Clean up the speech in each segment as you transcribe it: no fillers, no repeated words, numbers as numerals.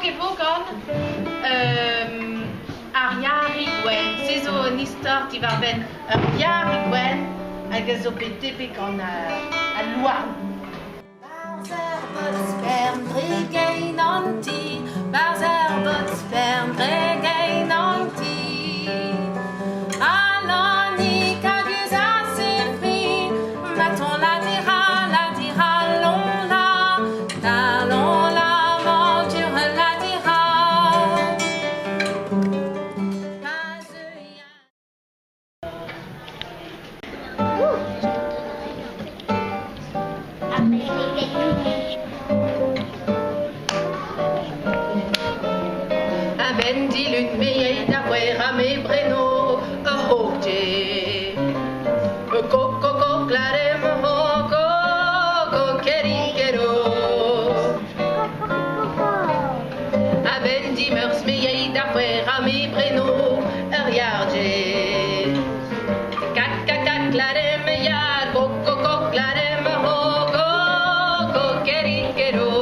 Poképokon ar yar I gwen. Se zo un istor ti var ben ar yar I gwen hag a zo bet debek an a louarn. Barzer bot sperm dregein an ti, barzer bot sperm dregein an ti. Alanik hag eus a sefri, maton la dira lon la, talon l'aventure la dira. A ben dilun meiet da c'hwer a me breno a hokte. Koko klarem hoko kerikero. A ben dimers meiet da c'hwer a me breno a riarje. Kak klarem yar koko klarem hoko kerikero.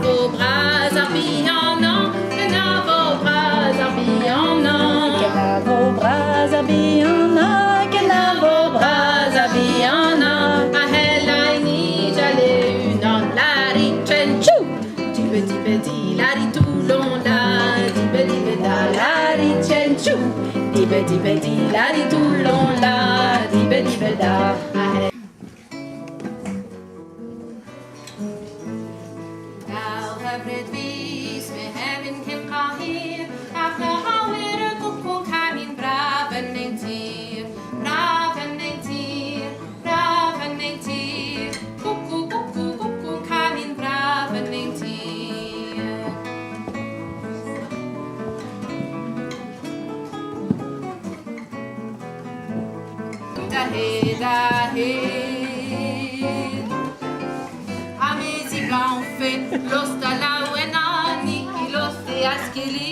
Vos bras habillants, que na vos bras habillants, que na vos bras habillants, que na vos bras habillants. A hella ni jale unan lari chenchu, dibe lari toulon la, dibe da lari chenchu, dibe lari toulon la, dibe da. Hyfryd fus, me hefyn cyn hir, ac y awyr y gwcw canu'n braf yn ein tir, braf yn ein tir, braf yn ein tir, gwcw canu'n braf yn ein tir. Da hyd, Amesi blanc fait, los da la wena, ni los de askeli.